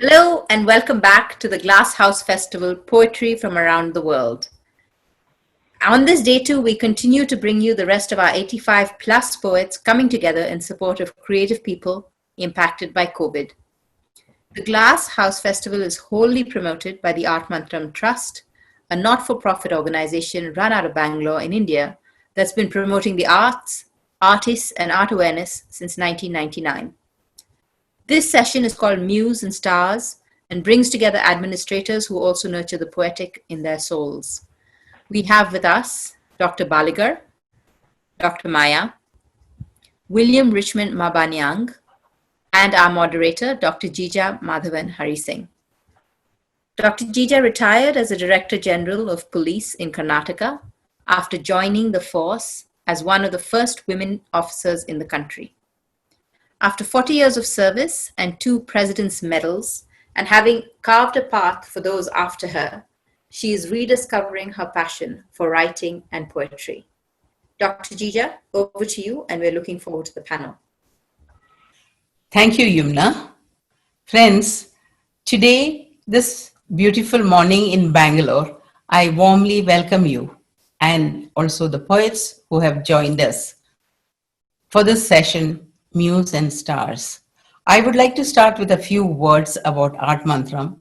Hello and welcome back to the Glass House Festival Poetry from Around the World. On this day too, we continue to bring you the rest of our 85 plus poets coming together in support of creative people impacted by COVID. The Glass House Festival is wholly promoted by the Art Mantram Trust, a not-for-profit organization run out of Bangalore in India that's been promoting the arts, artists and art awareness since 1999. This session is called Muse and Stars and brings together administrators who also nurture the poetic in their souls. We have with us Dr. Baligar, Dr. Maya, William Richmond Mabanyang, and our moderator, Dr. Jija Madhavan Harisingh. Dr. Jija retired as a Director General of Police in Karnataka after joining the force as one of the first women officers in the country. After 40 years of service and 2 President's Medals, and having carved a path for those after her, she is rediscovering her passion for writing and poetry. Dr. Jija, over to you, and we're looking forward to the panel. Thank you, Yumna. Friends, today, this beautiful morning in Bangalore, I warmly welcome you and also the poets who have joined us for this session, Muse and Stars. I would like to start with a few words about Art Mantram,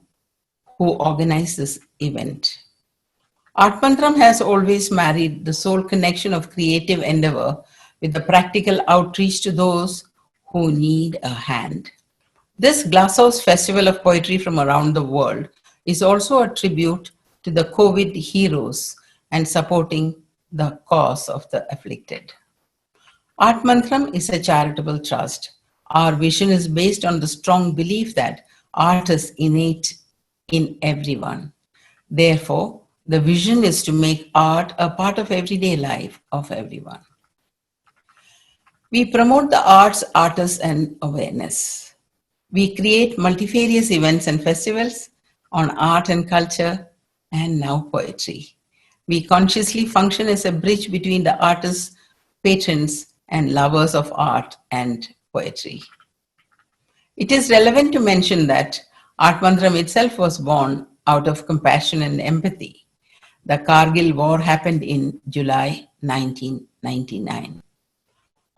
who organized this event. Art Mantram has always married the soul connection of creative endeavor with the practical outreach to those who need a hand. This Glasshouse Festival of Poetry from around the world is also a tribute to the COVID heroes and supporting the cause of the afflicted. Art Mantram is a charitable trust. Our vision is based on the strong belief that art is innate in everyone. Therefore, the vision is to make art a part of everyday life of everyone. We promote the arts, artists, and awareness. We create multifarious events and festivals on art and culture, and now poetry. We consciously function as a bridge between the artists, patrons, and lovers of art and poetry. It is relevant to mention that Art Mantram itself was born out of compassion and empathy. The Kargil War happened in July 1999.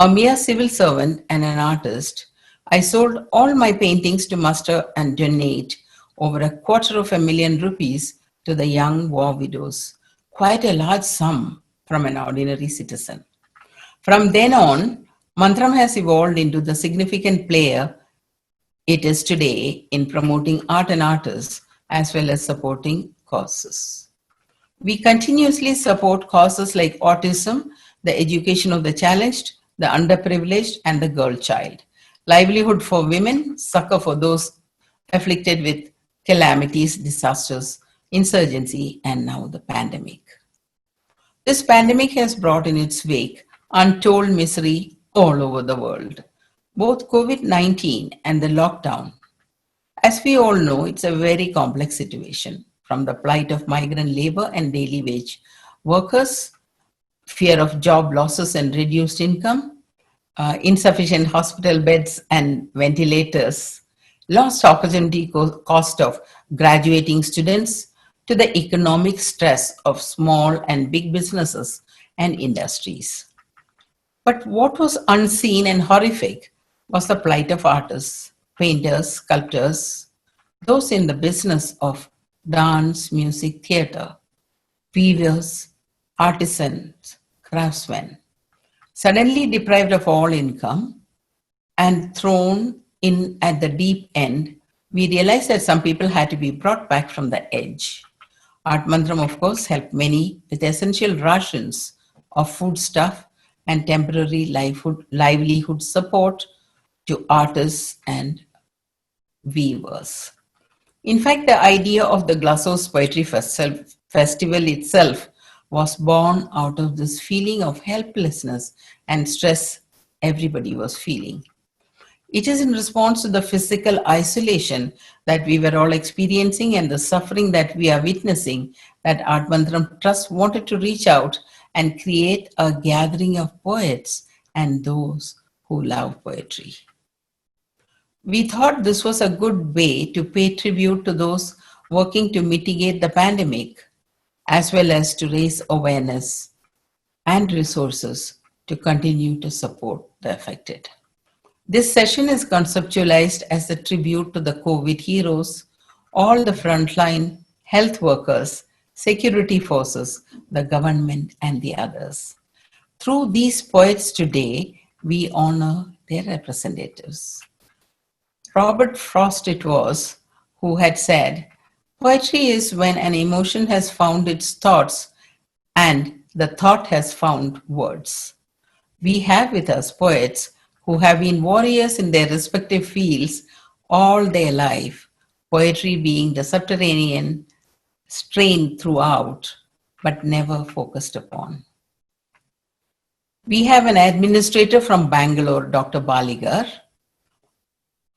A mere civil servant and an artist, I sold all my paintings to muster and donate over $250,000 rupees to the young war widows, quite a large sum from an ordinary citizen. From then on, Mantram has evolved into the significant player it is today in promoting art and artists as well as supporting causes. We continuously support causes like autism, the education of the challenged, the underprivileged, and the girl child, livelihood for women, succor for those afflicted with calamities, disasters, insurgency, and now the pandemic. This pandemic has brought in its wake untold misery all over the world, both COVID-19 and the lockdown. As we all know, it's a very complex situation, from the plight of migrant labor and daily wage workers, fear of job losses and reduced income, insufficient hospital beds and ventilators, lost opportunity cost of graduating students, to the economic stress of small and big businesses and industries. But what was unseen and horrific was the plight of artists, painters, sculptors, those in the business of dance, music, theater, weavers, artisans, craftsmen, suddenly deprived of all income and thrown in at the deep end. We realized that some people had to be brought back from the edge. Art Mantram, of course, helped many with essential rations of foodstuff and temporary livelihood support to artists and weavers. In fact, the idea of the Glasshouse Poetry Festival itself was born out of this feeling of helplessness and stress everybody was feeling. It is in response to the physical isolation that we were all experiencing and the suffering that we are witnessing that Art Mantram Trust wanted to reach out and create a gathering of poets and those who love poetry. We thought this was a good way to pay tribute to those working to mitigate the pandemic, as well as to raise awareness and resources to continue to support the affected. This session is conceptualized as a tribute to the COVID heroes, all the frontline health workers, security forces, the government, and the others. Through these poets today, we honor their representatives. Robert Frost it was who had said, "Poetry is when an emotion has found its thoughts and the thought has found words." We have with us poets who have been warriors in their respective fields all their life, poetry being the subterranean strain throughout, but never focused upon. We have an administrator from Bangalore, Dr. Baligar,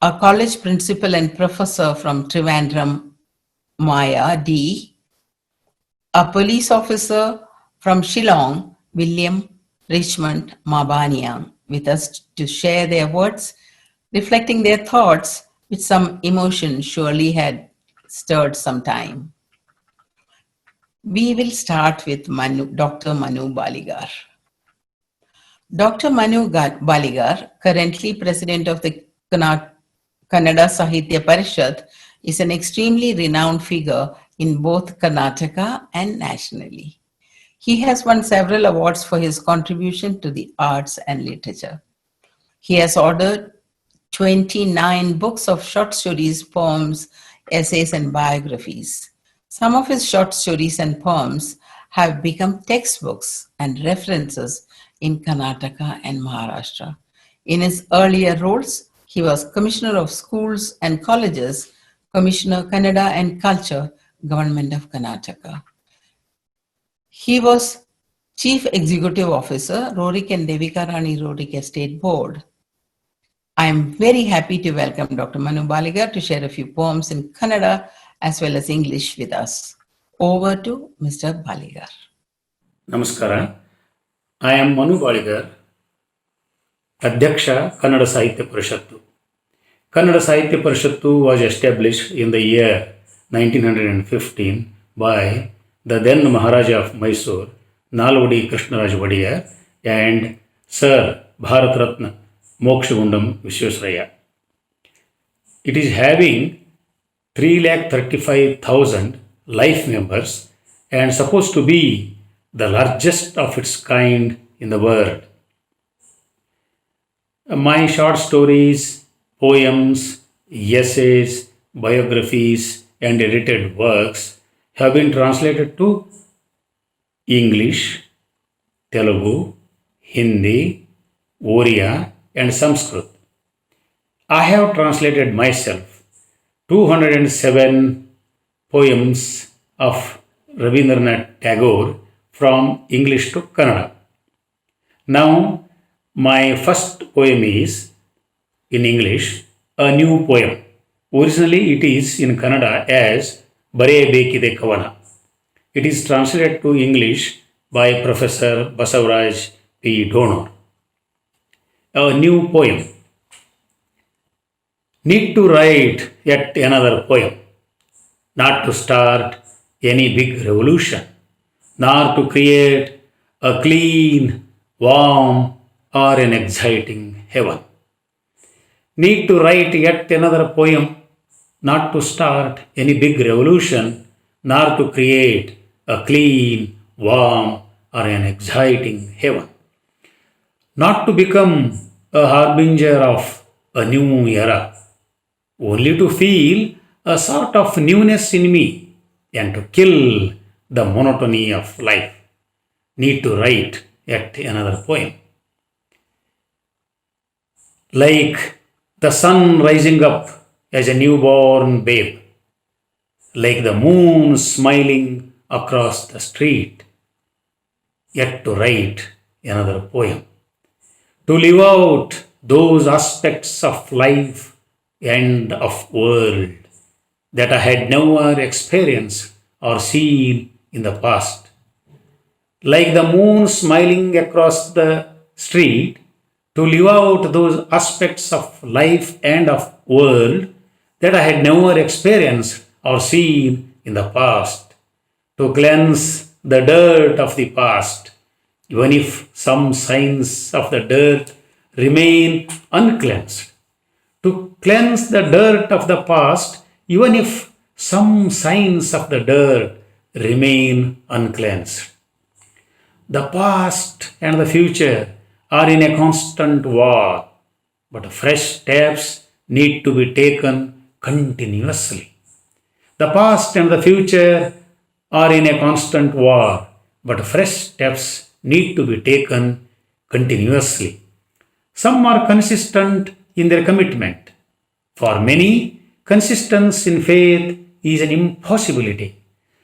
a college principal and professor from Trivandrum, Maya D., a police officer from Shillong, William Richmond Mabanian, with us to share their words, reflecting their thoughts, which some emotion surely had stirred some time. We will start with Dr. Manu Baligar. Dr. Manu Baligar, currently president of the Kannada Sahitya Parishad, is an extremely renowned figure in both Karnataka and nationally. He has won several awards for his contribution to the arts and literature. He has authored 29 books of short stories, poems, essays, and biographies. Some of his short stories and poems have become textbooks and references in Karnataka and Maharashtra. In his earlier roles, he was Commissioner of Schools and Colleges, Commissioner Kannada and Culture, Government of Karnataka. He was Chief Executive Officer, Rorik and Devika Rani Rorik Estate Board. I am very happy to welcome Dr. Manu Baligar to share a few poems in Kannada as well as English with us. Over to Mr. Baligar. Namaskara. I am Manu Baligar, Adhyaksha, Kannada Sahitya Parishattu. Kannada Sahitya Parishattu was established in the year 1915 by the then Maharaja of Mysore, Nalvadi Krishnaraj Vadiyar, and Sir Bharat Ratna Mokshagundam Visvesvaraya. It is having 335,000 life members and supposed to be the largest of its kind in the world. My short stories, poems, essays, biographies, and edited works have been translated to English, Telugu, Hindi, Oriya, and Sanskrit. I have translated myself 207 poems of Rabindranath Tagore from English to Kannada. Now, my first poem is in English, a new poem. Originally, it is in Kannada as Bareebekide Kavana. It is translated to English by Professor Basavaraj P. Donor. A new poem. Need to write yet another poem, not to start any big revolution, nor to create a clean, warm, or an exciting heaven. Need to write yet another poem, not to start any big revolution, nor to create a clean, warm, or an exciting heaven. Not to become a harbinger of a new era, only to feel a sort of newness in me and to kill the monotony of life. Need to write yet another poem. Like the sun rising up as a newborn babe, like the moon smiling across the street, yet to write another poem. To live out those aspects of life and of world that I had never experienced or seen in the past. Like the moon smiling across the street, to live out those aspects of life and of world that I had never experienced or seen in the past, to cleanse the dirt of the past, even if some signs of the dirt remain uncleansed, to cleanse the dirt of the past, even if some signs of the dirt remain uncleansed. The past and the future are in a constant war, but fresh steps need to be taken continuously. The past and the future are in a constant war, but fresh steps need to be taken continuously. Some are consistent in their commitment. For many, consistency in faith is an impossibility.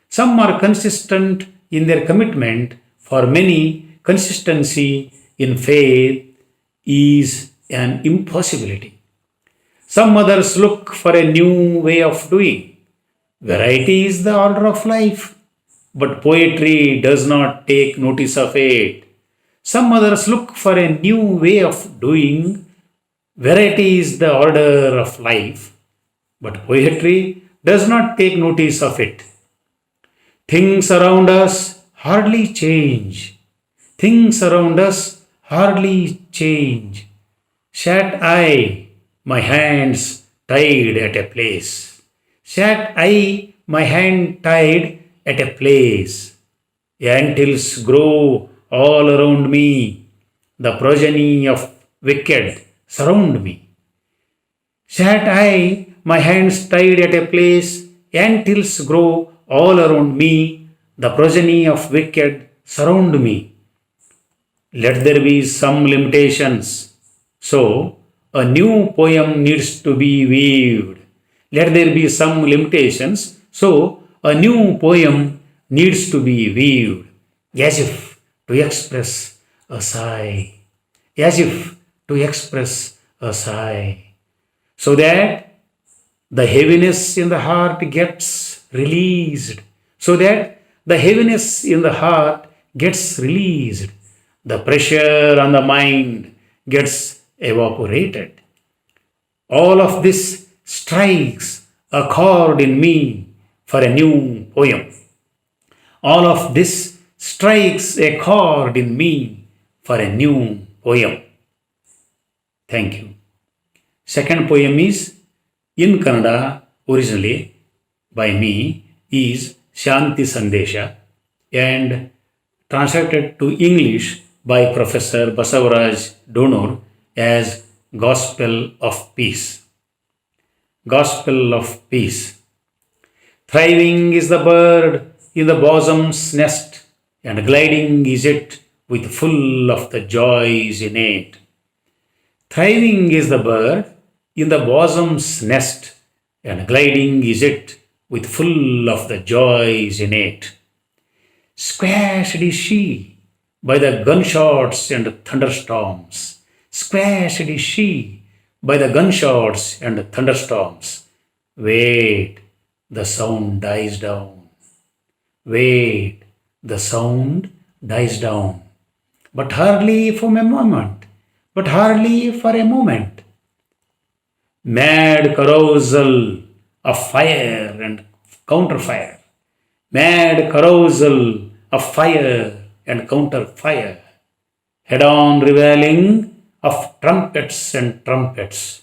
Some are consistent in their commitment. For many, consistency in faith is an impossibility. Some others look for a new way of doing. Variety is the order of life, but poetry does not take notice of it. Some others look for a new way of doing. Variety is the order of life, but poetry does not take notice of it. Things around us hardly change. Things around us hardly change. Sat I, my hands tied at a place. Sat I, my hand tied at a place. Antils grow all around me. The progeny of wicked surround me. Sat I, my hands tied at a place. Antils grow all around me. The progeny of wicked surround me. Let there be some limitations. So, a new poem needs to be weaved. Let there be some limitations. So, a new poem needs to be weaved, as if to express a sigh. As if to express a sigh. So that the heaviness in the heart gets released. So that the heaviness in the heart gets released. The pressure on the mind gets evaporated. All of this strikes a chord in me for a new poem. All of this strikes a chord in me for a new poem. Thank you. Second poem is in Kannada, originally by me, is Shanti Sandesha, and translated to English by Professor Basavaraj Donor as Gospel of Peace. Gospel of Peace. Thriving is the bird in the bosom's nest, and gliding is it with full of the joys innate. Thriving is the bird in the bosom's nest, and gliding is it with full of the joys innate. Squashed is she by the gunshots and thunderstorms. Squashed is she by the gunshots and thunderstorms. Wait, the sound dies down. Wait, the sound dies down. But hardly for a moment. But hardly for a moment. Mad carousal of fire and counterfire. Mad carousal of fire and counterfire. Head-on reveling of trumpets and trumpets.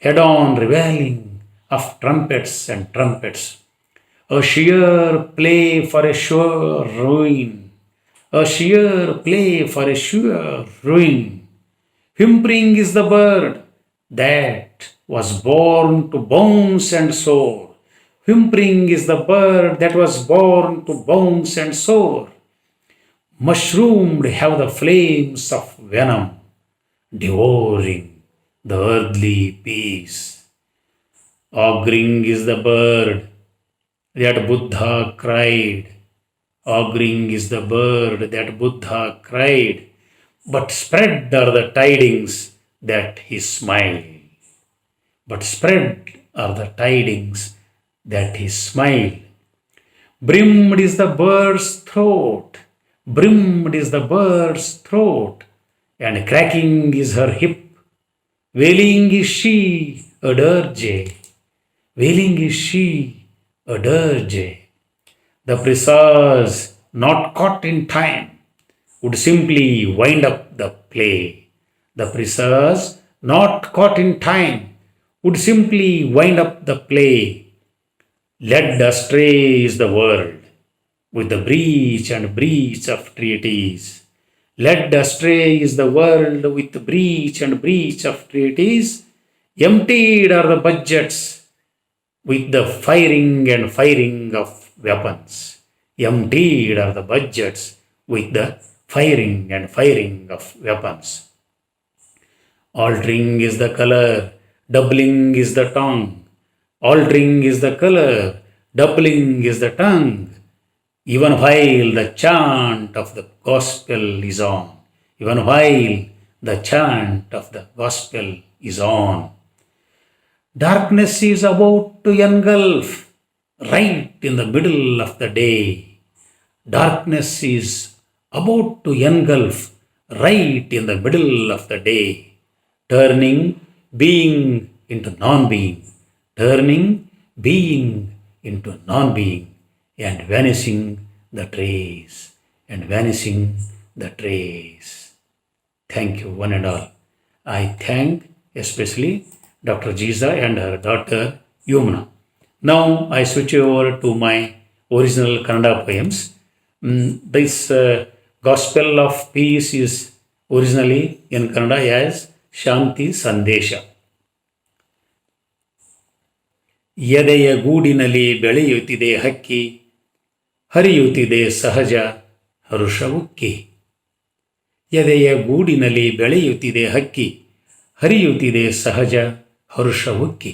Head-on reveling of trumpets and trumpets. A sheer play for a sure ruin. A sheer play for a sure ruin. Whimpering is the bird that was born to bounce and soar. Whimpering is the bird that was born to bounce and soar. Mushroomed have the flames of venom, devouring the earthly peace. Auguring is the bird that Buddha cried. Auguring is the bird that Buddha cried. But spread are the tidings that he smiled. But spread are the tidings that he smiled. Brimmed is the bird's throat. Brimmed is the bird's throat. and cracking is her hip. Wailing is she, a dirge. Wailing is she, a dirge. The presages not caught in time would simply wind up the play. The presages not caught in time would simply wind up the play. Led astray is the world with the breach and breach of treaties. Led astray is the world with the breach and breach of treaties. Emptied are the budgets with the firing and firing of weapons. Emptied are the budgets with the firing and firing of weapons. Altering is the color, doubling is the tongue. Altering is the color, doubling is the tongue. Even while the chant of the gospel is on. Even while the chant of the gospel is on. Darkness is about to engulf right in the middle of the day. Darkness is about to engulf right in the middle of the day, turning being into non-being, turning being into non-being, and vanishing the trace, and vanishing the trace. Thank you, one and all. I thank especially Dr. Jiza and her daughter Yumna. Now I switch over to my original Kannada poems. This Gospel of Peace is originally in Kannada as Shanti Sandesha. ಎದೆಯ ಗೂಡಿನಲ್ಲಿ ಬೆಳೆಯುತ್ತಿದೆ ಹಕ್ಕಿ, ಹರಿಯುತ್ತಿದೆ ಸಹಜ ಹರುಷವುಕ್ಕಿ. ಎದೆಯ ಗೂಡಿನಲ್ಲಿ ಬೆಳೆಯುತ್ತಿದೆ ಹಕ್ಕಿ, ಹರಿಯುತ್ತಿದೆ ಸಹಜ ಹರುಷವುಕ್ಕಿ.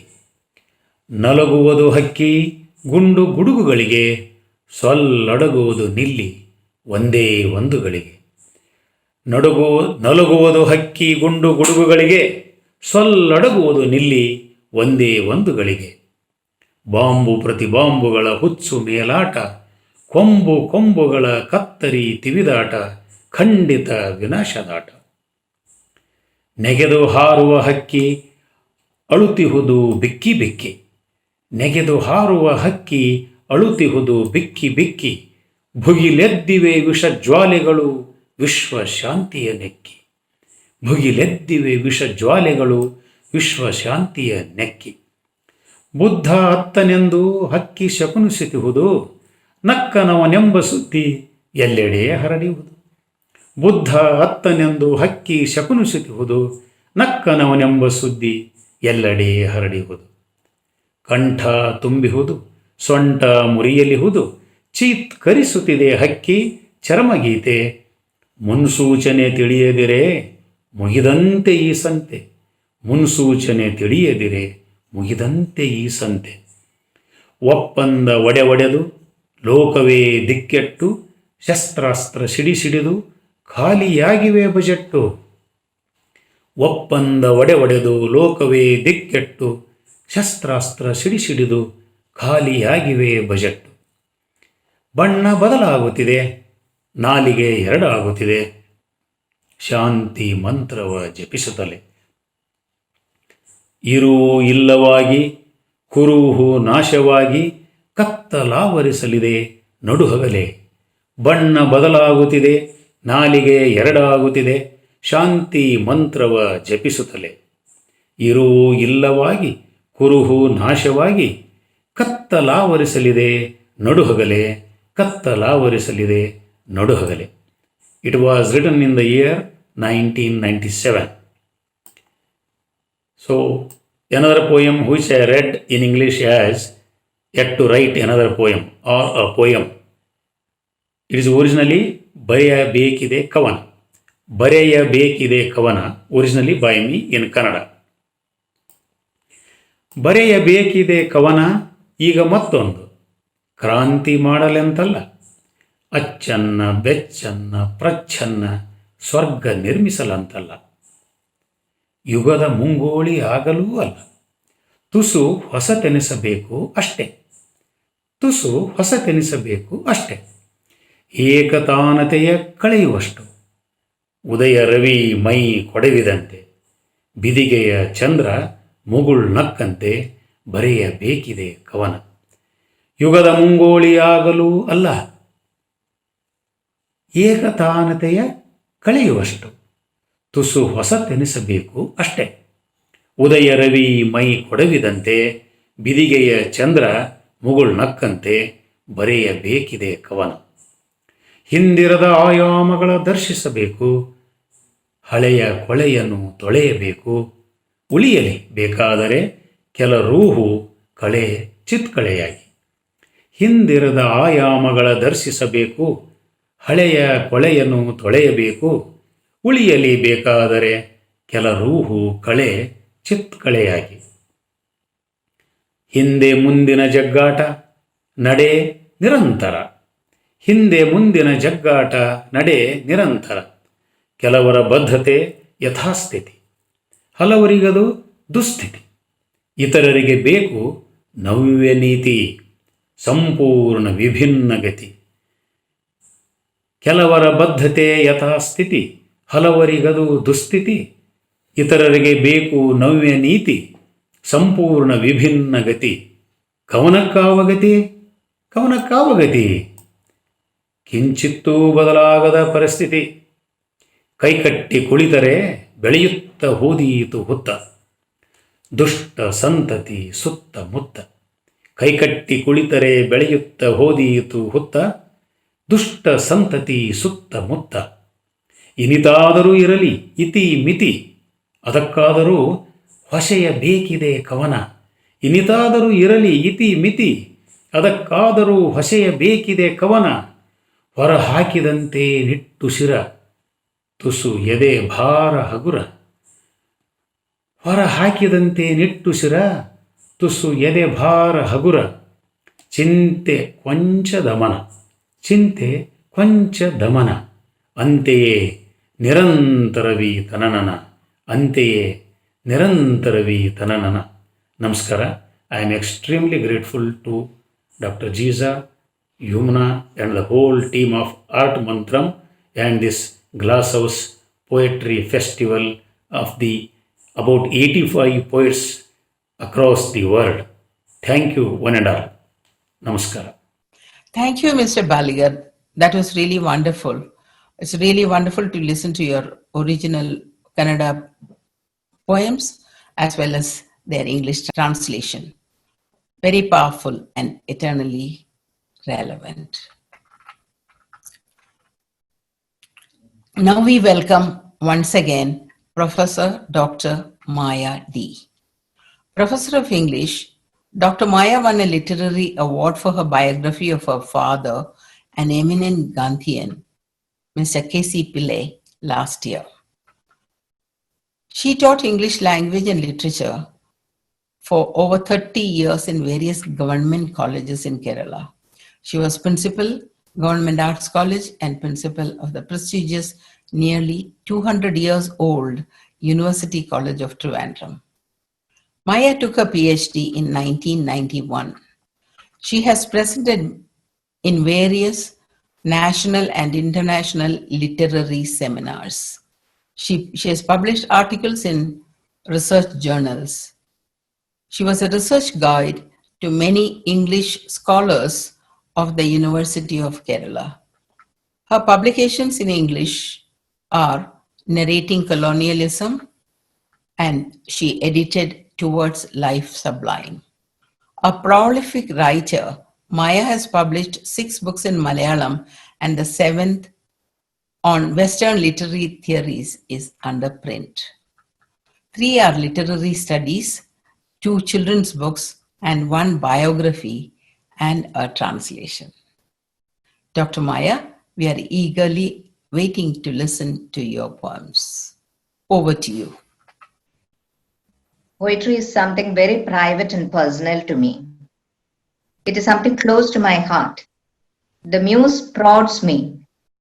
ನಲಗುವುದು ಹಕ್ಕಿ ಗುಂಡು ಗುಡುಗುಗಳಿಗೆ, ಸೊಲ್ಲಡಗುವುದು ನಿಲ್ಲಿ ಒಂದೇ ಒಂದುಗಳಿಗೆ. ನಲಗುವುದು ಹಕ್ಕಿ ಗುಂಡು ಗುಡುಗುಗಳಿಗೆ, ಸೊಲ್ಲಡಗುವುದು ನಿಲ್ಲಿ ಒಂದೇ ಒಂದುಗಳಿಗೆ. ಬಾಂಬು ಪ್ರತಿ ಬಾಂಬುಗಳ ಹುಚ್ಚು ಮೇಲಾಟ, ಕೊಂಬು ಕೊಂಬುಗಳ ಕತ್ತರಿ ತಿವಿದಾಟ, ಖಂಡಿತ ವಿನಾಶದಾಟ. ನೆಗೆದು ಹಾರುವ ಹಕ್ಕಿ ಅಳುತಿಹುದು ಬಿಕ್ಕಿ ಬಿಕ್ಕಿ, ನೆಗೆದು ಹಾರುವ ಹಕ್ಕಿ ಅಳುತಿಹುದು ಬಿಕ್ಕಿ ಬಿಕ್ಕಿ. ಭುಗಿಲೆದ್ದಿವೆ ವಿಷ ಜ್ವಾಲೆಗಳು ವಿಶ್ವ ಶಾಂತಿಯ ನೆಕ್ಕಿ, ಭುಗಿಲೆದ್ದಿವೆ ವಿಷ ಜ್ವಾಲೆಗಳು ವಿಶ್ವ ಶಾಂತಿಯ ನೆಕ್ಕಿ. ಬುದ್ಧ ಅತ್ತನೆಂದು ಹಕ್ಕಿ ಶಕುನಿಸುತ್ತಿಹುದು, ನಕ್ಕನವನೆಂಬ ಸುದ್ದಿ ಎಲ್ಲೆಡೆ ಹರಡಿಹುದು. ಬುದ್ಧ ಅತ್ತನೆಂದು ಹಕ್ಕಿ ಶಕುನಿಸುತ್ತಿಹುದು, ನಕ್ಕನವನೆಂಬ ಸುದ್ದಿ ಎಲ್ಲೆಡೆ ಹರಡಿಹುದು. ಕಂಠ ತುಂಬಿಹುದು, ಸೊಂಟ ಮುರಿಯಲಿಹುದು, ಚೀತ್ಕರಿಸುತ್ತಿದೆ ಹಕ್ಕಿ ಚರಮಗೀತೆ. ಮುನ್ಸೂಚನೆ ತಿಳಿಯದಿರೆ ಮುಗಿದಂತೆ ಈ ಸಂತೆ, ಮುನ್ಸೂಚನೆ ತಿಳಿಯದಿರೆ ಮುಗಿದಂತೆ ಈ ಸಂತೆ. ಒಪ್ಪಂದ ಒಡೆದು ಲೋಕವೇ ದಿಕ್ಕೆಟ್ಟು, ಶಸ್ತ್ರಾಸ್ತ್ರ ಸಿಡಿಸಿಡಿದು ಖಾಲಿಯಾಗಿವೆ ಬಜೆಟ್ಟು. ಒಪ್ಪಂದ ಒಡೆದು ಲೋಕವೇ ದಿಕ್ಕೆಟ್ಟು, ಶಸ್ತ್ರಾಸ್ತ್ರ ಸಿಡಿಸಿಡಿದು ಖಾಲಿಯಾಗಿವೆ ಬಜೆಟ್ಟು. ಬಣ್ಣ ಬದಲಾಗುತ್ತಿದೆ, ನಾಲಿಗೆ ಎರಡಾಗುತ್ತಿದೆ, ಶಾಂತಿ ಮಂತ್ರವ ಜಪಿಸುತ್ತಲೇ. ಇರು ಇಲ್ಲವಾಗಿ ಕುರುಹು ನಾಶವಾಗಿ ಕತ್ತಲಾವರಿಸಲಿದೆ ನಡುಹಗಲೇ. ಬಣ್ಣ ಬದಲಾಗುತ್ತಿದೆ, ನಾಲಿಗೆ ಎರಡಾಗುತ್ತಿದೆ, ಶಾಂತಿ ಮಂತ್ರವ ಜಪಿಸುತ್ತಲೇ. ಇರು ಇಲ್ಲವಾಗಿ ಕುರುಹು ನಾಶವಾಗಿ ಕತ್ತಲಾವರಿಸಲಿದೆ ನಡುಹಗಲೇ, ಕತ್ತಲಾವರಿಸಲಿದೆ ನಡುಹಗಲೇ. It was written in the year 1997. So, another poem which I read in English as Yet to Write Another Poem or a Poem. It is originally ಬರೆಯಬೇಕಿದೆ ಕವನ. ಬರೆಯಬೇಕಿದೆ ಕವನ originally by me in Kannada. ಬರೆಯಬೇಕಿದೆ ಕವನ ಈಗ ಮತ್ತೊಂದು ಕ್ರಾಂತಿ ಮಾಡಲೆಂತಲ್ಲ, ಅಚ್ಚನ್ನ ಬೆಚ್ಚನ್ನ ಪ್ರಚ್ಛನ್ನ ಸ್ವರ್ಗ ನಿರ್ಮಿಸಲಂತಲ್ಲ. ಯುಗದ ಮುಂಗೋಳಿ ಆಗಲೂ ಅಲ್ಲ, ತುಸು ಹೊಸತೆನಿಸಬೇಕು ಅಷ್ಟೆ, ತುಸು ಹೊಸತೆನಿಸಬೇಕು ಅಷ್ಟೆ. ಏಕತಾನತೆಯ ಕಳೆಯುವಷ್ಟು ಉದಯ ರವಿ ಮೈ ಕೊಡವಿದಂತೆ ಬಿದಿಗೆಯ ಚಂದ್ರ ಮುಗುಳ್ ನಕ್ಕಂತೆ ಬರೆಯಬೇಕಿದೆ ಕವನ. ಯುಗದ ಮುಂಗೋಳಿಯಾಗಲೂ ಅಲ್ಲ, ಏಕತಾನತೆಯ ಕಳೆಯುವಷ್ಟು ತುಸು ಹೊಸತೆನಿಸಬೇಕು ಅಷ್ಟೆ. ಉದಯ ರವಿ ಮೈ ಕೊಡವಿದಂತೆ ಬಿದಿಗೆಯ ಚಂದ್ರ ಮುಗುಳ್ ನಕ್ಕಂತೆ ಬರೆಯಬೇಕಿದೆ ಕವನ. ಹಿಂದಿರದ ಆಯಾಮಗಳ ದರ್ಶಿಸಬೇಕು, ಹಳೆಯ ಕೊಳೆಯನ್ನು ತೊಳೆಯಬೇಕು. ಉಳಿಯಲಿ ಬೇಕಾದರೆ ಕೆಲ ರೂಹು ಕಳೆ ಚಿತ್ಕಳೆಯಾಗಿ. ಹಿಂದಿರದ ಆಯಾಮಗಳ ದರ್ಶಿಸಬೇಕು, ಹಳೆಯ ಕೊಳೆಯನ್ನು ತೊಳೆಯಬೇಕು. ಉಳಿಯಲಿ ಬೇಕಾದರೆ ಕೆಲ ರೂಹು ಕಳೆ ಚಿತ್ಕಳೆಯಾಗಿ. ಹಿಂದೆ ಮುಂದಿನ ಜಗ್ಗಾಟ ನಡೆ ನಿರಂತರ, ಹಿಂದೆ ಮುಂದಿನ ಜಗ್ಗಾಟ ನಡೆ ನಿರಂತರ. ಕೆಲವರ ಬದ್ಧತೆ ಯಥಾಸ್ಥಿತಿ, ಹಲವರಿಗದು ದುಸ್ಥಿತಿ. ಇತರರಿಗೆ ಬೇಕು ನವ್ಯ ನೀತಿ, ಸಂಪೂರ್ಣ ವಿಭಿನ್ನ ಗತಿ. ಕೆಲವರ ಬದ್ಧತೆ ಯಥಾಸ್ಥಿತಿ, ಹಲವರಿಗದು ದುಸ್ಥಿತಿ. ಇತರರಿಗೆ ಬೇಕು ನವ್ಯ ನೀತಿ, ಸಂಪೂರ್ಣ ವಿಭಿನ್ನ ಗತಿ. ಕವನಕ್ಕಾವಗತಿ, ಕವನಕ್ಕಾವಗತಿ. ಕಿಂಚಿತ್ತೂ ಬದಲಾಗದ ಪರಿಸ್ಥಿತಿ. ಕೈಕಟ್ಟಿ ಕುಳಿತರೆ ಬೆಳೆಯುತ್ತ ಹೋದೀತು ಹುತ್ತ, ದುಷ್ಟ ಸಂತತಿ ಸುತ್ತಮುತ್ತ. ಕೈಕಟ್ಟಿ ಕುಳಿತರೆ ಬೆಳೆಯುತ್ತ ಹೋದೀತು ಹುತ್ತ, ದುಷ್ಟ ಸಂತತಿ ಸುತ್ತಮುತ್ತ. ಇನಿತಾದರೂ ಇರಲಿ ಇತಿ ಮಿತಿ, ಅದಕ್ಕಾದರೂ ಹೊಸೆಯ ಬೇಕಿದೆ ಕವನ. ಇನಿತಾದರೂ ಇರಲಿ ಇತಿ ಮಿತಿ, ಅದಕ್ಕಾದರೂ ಹೊಸೆಯ ಬೇಕಿದೆ ಕವನ. ಹೊರ ಹಾಕಿದಂತೆ ನಿಟ್ಟುಸಿರ, ತುಸು ಎದೆ ಭಾರ ಹಗುರ. ಹೊರ ಹಾಕಿದಂತೆ ನಿಟ್ಟುಸಿರ, ತುಸು ಎದೆ ಭಾರ ಹಗುರ. ಚಿಂತೆ ಕೊಂಚ ದಮನ, ಚಿಂತೆ ಕೊಂಚ ದಮನ. ಅಂತೆಯೇ ನಿರಂತರವೀ ತನನನ, ಅಂತೆಯೇ ನಿರಂತರವೀ ತನನನ. ನಮಸ್ಕಾರ. I am extremely grateful to Dr. Jiza, Yumna and the whole team of Art Mantram and this Glasshouse Poetry Festival of the about 85 poets across the world. Thank you one and all. Namaskara. Thank you, Mr. Baligar. That was really wonderful. It's really wonderful to listen to your original Kannada poems as well as their English translation. Very powerful and eternally relevant. Now we welcome once again Professor Dr. Maya D. Professor of English, Dr. Maya won a literary award for her biography of her father, an eminent Gandhian, Mr. K.C. Pillai, last year. She taught English language and literature for over 30 years in various government colleges in Kerala. She was principal, Government Arts College, and principal of the prestigious, nearly 200 years old University College of Trivandrum. Maya took her PhD in 1991. She has presented in various national and international literary seminars. She has published articles in research journals. She was a research guide to many English scholars of the University of Kerala. Her publications in English are Narrating Colonialism, and she edited Towards Life Sublime. A prolific writer, Maya has published 6 books in Malayalam, and the 7th on Western literary theories is under print. 3 are literary studies, 2 children's books, and 1 biography and a translation. Dr. Maya, we are eagerly waiting to listen to your poems. Over to you. Poetry is something very private and personal to me. It is something close to my heart. The muse prods me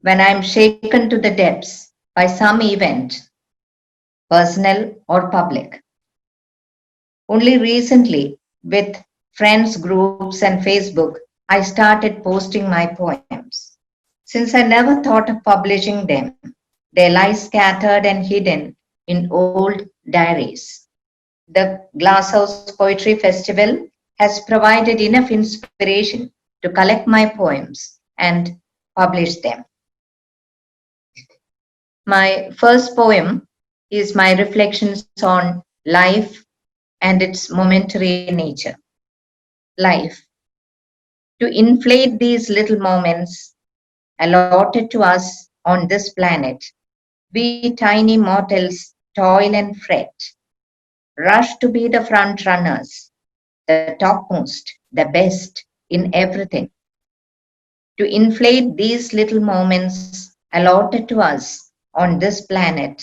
when I am shaken to the depths by some event, personal or public. Only recently, with friends groups and Facebook, I started posting my poems. Since I never thought of publishing them, They lie scattered and hidden in old diaries. The Glasshouse Poetry Festival has provided enough inspiration to collect my poems and publish them. My first poem is my reflections on life and its momentary nature. Life. To inflate these little moments allotted to us on this planet, we tiny mortals toil and fret, rush to be the front runners, the topmost, the best in everything. To inflate these little moments allotted to us on this planet,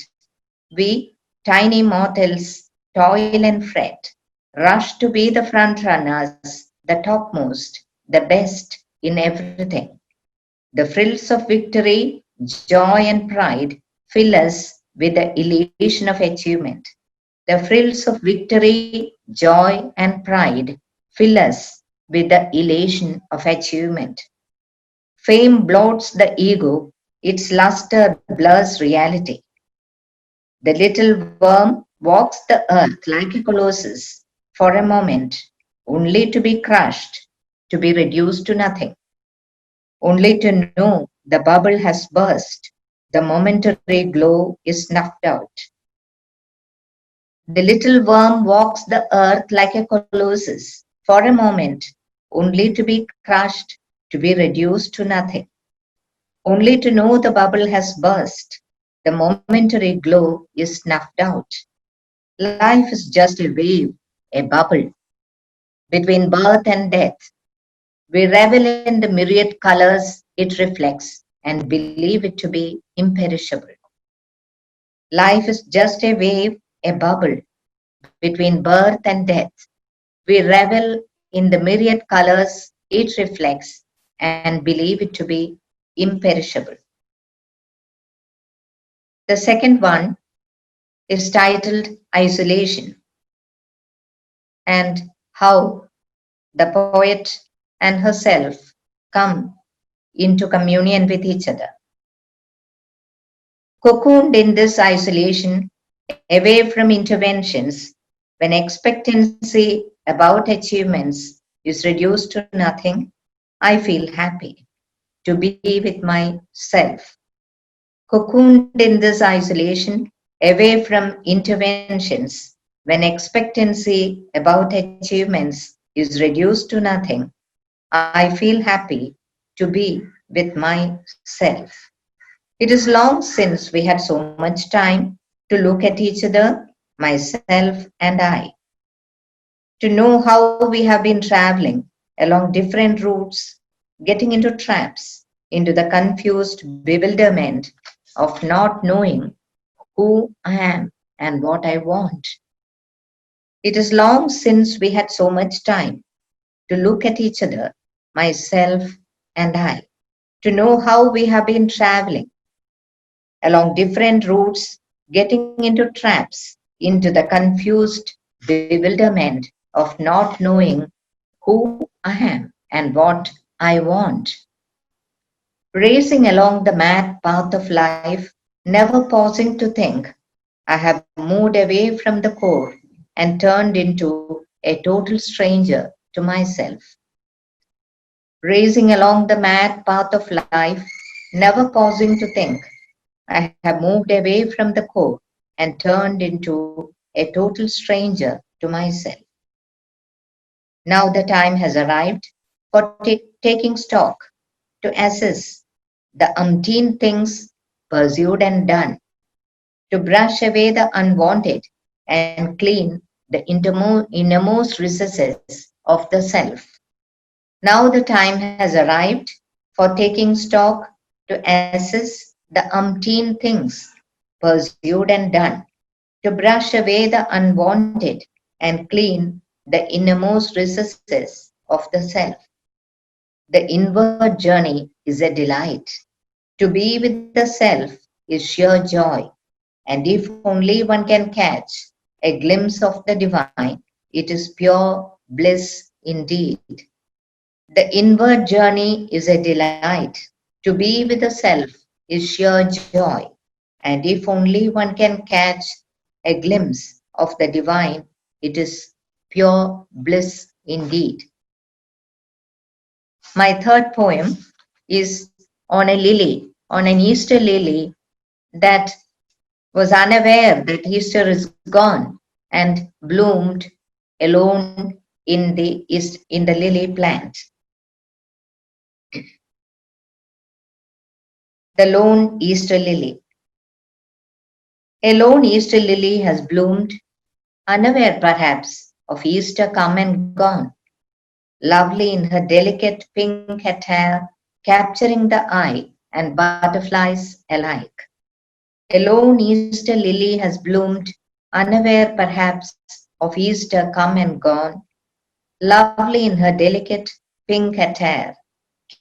we tiny mortals toil and fret, rush to be the front runners, the topmost, the best in everything. The frills of victory, joy, and pride fill us with the elation of achievement. The frills of victory, joy, and pride fill us with the elation of achievement. Fame bloats the ego, its luster blurs reality. The little worm walks the earth like a colossus for a moment, only to be crushed, to be reduced to nothing, only to know the bubble has burst, the momentary glow is snuffed out. The little worm walks the earth like a colossus for a moment, only to be crushed, to be reduced to nothing, only to know the bubble has burst, the momentary glow is snuffed out. Life is just a wave, a bubble between birth and death. We revel in the myriad colors it reflects and believe it to be imperishable. Life is just a wave, a bubble between birth and death. We revel in the myriad colors it reflects and believe it to be imperishable. The second one is titled Isolation, and how the poet and herself come into communion with each other. Cocooned in this isolation, away from interventions, when expectancy about achievements is reduced to nothing, I feel happy to be with myself. Cocooned in this isolation, away from interventions, when expectancy about achievements is reduced to nothing, I feel happy to be with myself. It is long since we had so much time to look at each other, myself and I, to know how we have been traveling along different routes, getting into traps, into the confused bewilderment of not knowing who I am and what I want. It is long since we had so much time to look at each other, myself and I, to know how we have been traveling along different routes, getting into traps, into the confused bewilderment of not knowing who I am and what I want. Racing along the mad path of life, never pausing to think, I have moved away from the core and turned into a total stranger to myself. Racing along the mad path of life, never pausing to think, I have moved away from the core and turned into a total stranger to myself. Now the time has arrived for taking stock, to assess the umpteen things pursued and done, to brush away the unwanted and clean the innermost recesses of the self. Now the time has arrived for taking stock, to assess the umpteen things pursued and done, to brush away the unwanted and clean the innermost recesses of the self. The inward journey is a delight. To be with the self is sheer joy, and if only one can catch a glimpse of the divine, it is pure bliss indeed. The inward journey is a delight. To be with the self is sheer joy, And if only one can catch a glimpse of the divine, it is pure bliss indeed. My third poem is on a lily, on an Easter lily that was unaware that Easter is gone and bloomed alone in the lily plant. The lone Easter lily. A lone Easter lily has bloomed, unaware perhaps of Easter come and gone, lovely in her delicate pink attire, capturing the eye and butterflies alike. A lone Easter lily has bloomed, unaware perhaps of Easter come and gone, lovely in her delicate pink attire,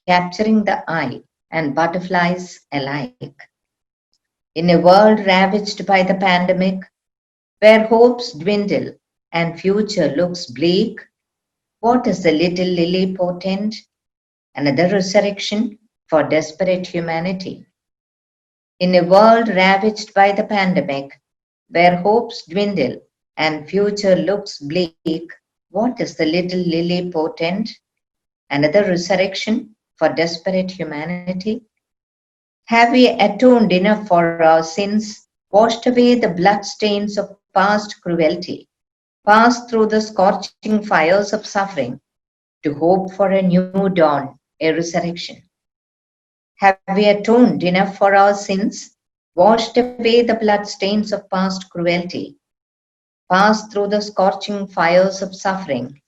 capturing the eye and butterflies alike. In a world ravaged by the pandemic, where hopes dwindle and future looks bleak, what does the little lily portend? Another resurrection for desperate humanity. In a world ravaged by the pandemic, where hopes dwindle and future looks bleak, what does the little lily portend? Another resurrection for desperate humanity? Have we atoned enough for our sins, washed away the bloodstains of past cruelty, passed through the scorching fires of suffering to hope for a new dawn, a resurrection? Have we atoned enough for our sins, washed away the bloodstains of past cruelty, passed through the scorching fires of suffering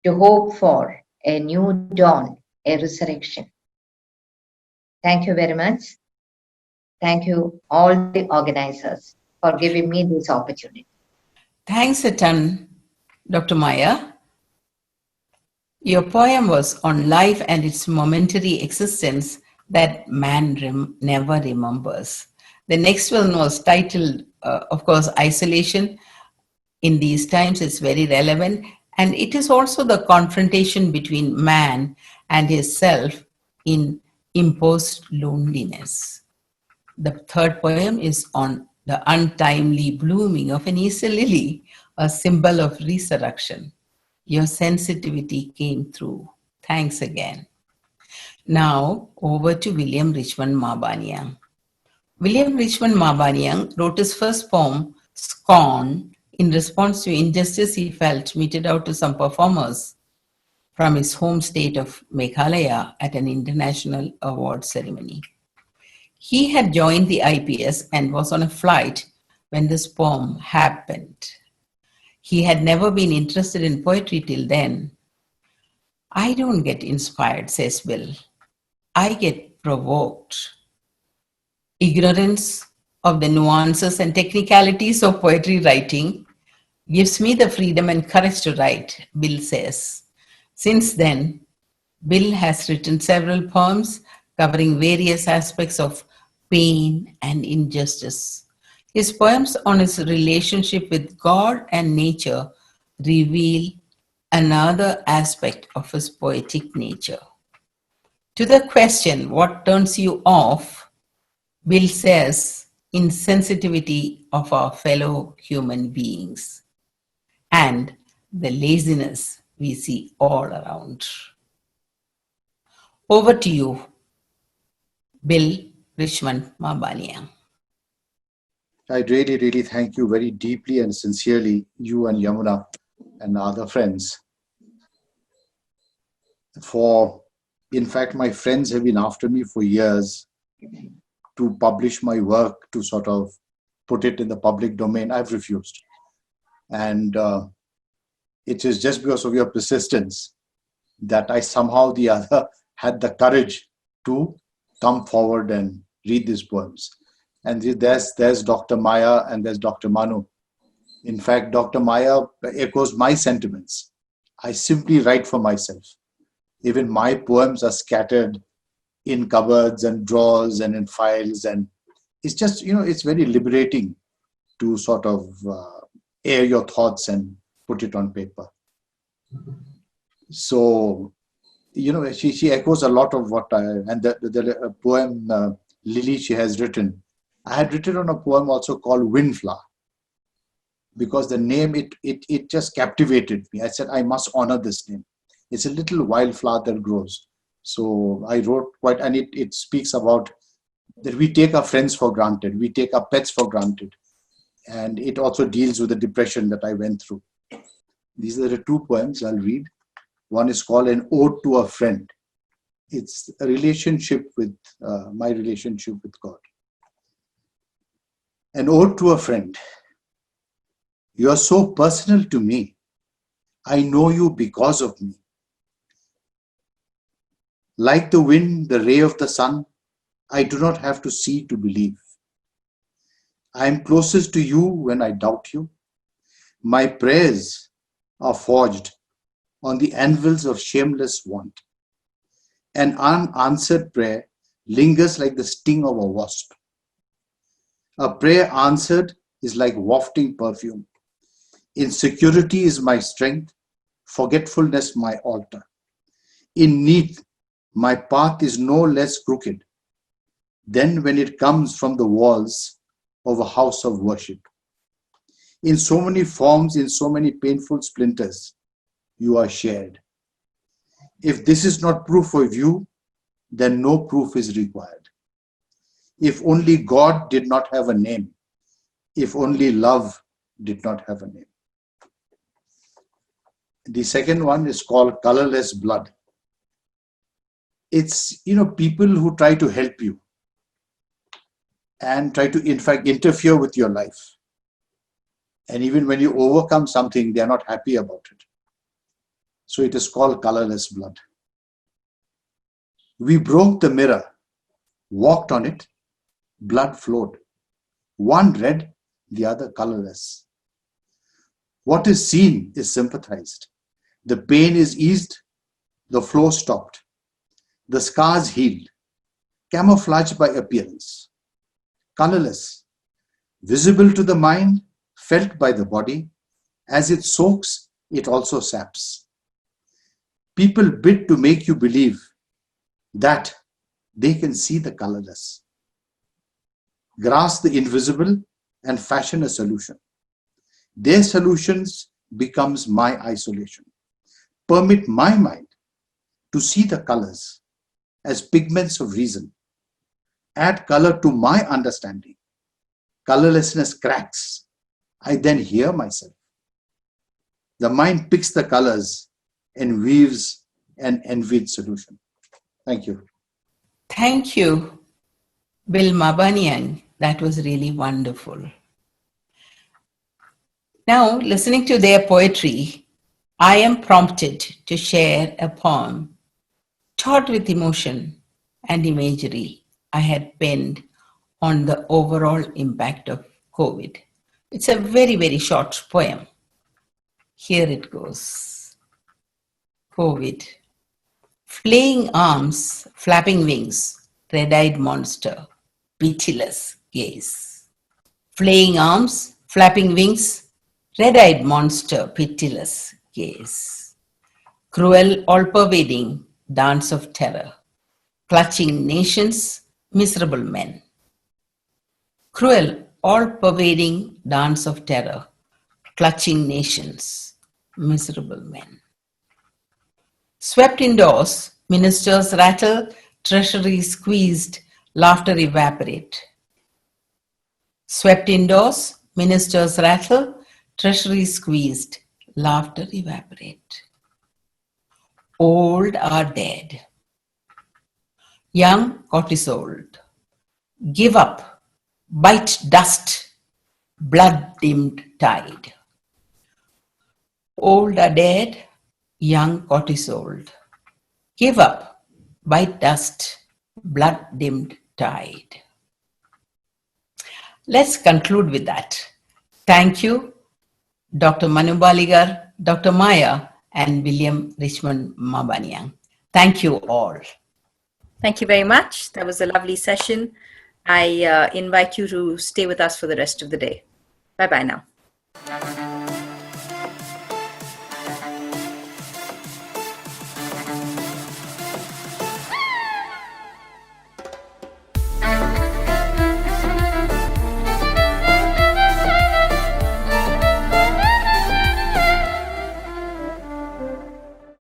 to hope for a new dawn, a resurrection? Thank you very much. Thank you, all the organizers, for giving me this opportunity. Thanks a ton, Dr. Maya. Your poem was on life and its momentary existence that man never remembers. The next one was titled, of course, Isolation. In these times, it's very relevant. And it is also the confrontation between man and his self in imposed loneliness. The third poem is on the untimely blooming of an Easter lily, a symbol of resurrection. Your sensitivity came through. Thanks again. Now, over to William Richmond Mabaniang. William Richmond Mabaniang wrote his first poem, Scorn, in response to injustice he felt meted out to some performers from his home state of Meghalaya at an international award ceremony. He had joined the IPS and was on a flight when this poem happened. He had never been interested in poetry till then. I don't get inspired, says Bill. I get provoked. Ignorance of the nuances and technicalities of poetry writing gives me the freedom and courage to write, Bill says. Since then, Bill has written several poems covering various aspects of pain and injustice. His poems on his relationship with God and nature reveal another aspect of his poetic nature. To the question, what turns you off? Bill says, insensitivity of our fellow human beings and the laziness we see all around. Over to you, Bill Richmond Mabaniang. I really, really thank you very deeply and sincerely, you and Yamuna and other friends. In fact, my friends have been after me for years to publish my work, to sort of put it in the public domain. I've refused. And it is just because of your persistence that I somehow or the other had the courage to come forward and read these poems. And there's Dr. Maya and there's Dr. Manu. In fact, Dr. Maya echoes my sentiments. I simply write for myself. Even my poems are scattered in cupboards and drawers and in files. And it's just, it's very liberating to sort of air your thoughts and put it on paper. So, she echoes a lot of what and the poem Lily she has written I had written on a poem also called Windflower, because the name, it just captivated me. I said, I must honor this name. It's a little wildflower that grows. So I wrote quite, and it speaks about that we take our friends for granted, we take our pets for granted. And it also deals with the depression that I went through. These are the two poems I'll read. One is called An Ode to a Friend. It's a relationship with, my relationship with God. An ode to a friend. You are so personal to me. I know you because of me. Like the wind, the ray of the sun, I do not have to see to believe. I am closest to you when I doubt you. My prayers are forged on the anvils of shameless want. An unanswered prayer lingers like the sting of a wasp. A prayer answered is like wafting perfume. Insecurity is my strength, forgetfulness my altar. In need, my path is no less crooked than when it comes from the walls of a house of worship. In so many forms, in so many painful splinters, you are shared. If this is not proof of you, then no proof is required. If only God did not have a name, if only love did not have a name. The second one is called Colorless Blood. It's, people who try to help you and try to, in fact, interfere with your life. And even when you overcome something, they are not happy about it. So it is called Colorless Blood. We broke the mirror, walked on it, blood flowed. One red, the other colorless. What is seen is sympathized. The pain is eased, the flow stopped. The scars healed, camouflaged by appearance. Colorless, visible to the mind, felt by the body. As it soaks, it also saps. People bid to make you believe that they can see the colorless. Grasp the invisible and fashion a solution. Their solutions becomes my isolation. Permit my mind to see the colors as pigments of reason. Add color to my understanding. Colorlessness cracks. I then hear myself. The mind picks the colors and weaves an envied solution. Thank you. Thank you, Bill Mabanian. That was really wonderful. Now, listening to their poetry, I am prompted to share a poem taught with emotion and imagery I had penned on the overall impact of COVID. It's a very, very short poem. Here it goes. COVID. Flaying arms, flapping wings, red-eyed monster, pitiless gaze. Flaying arms, flapping wings, red-eyed monster, pitiless gaze. Cruel, all-pervading dance of terror, clutching nations, miserable men. Cruel, all-pervading dance of terror, clutching nations, miserable men. Swept indoors, ministers rattle, treasury squeezed, laughter evaporate. Swept indoors, ministers rattle, treasury squeezed, laughter evaporate. Old are dead. Young cortisoled. Give up, bite dust, blood-dimmed tide. Old are dead, young cortisoled. Give up, bite dust, blood-dimmed tide. Let's conclude with that. Thank you, Dr. Manu Baligar, Dr. Maya, and William Richmond Mabanian. Thank you all. Thank you very much. That was a lovely session. I invite you to stay with us for the rest of the day. Bye-bye now.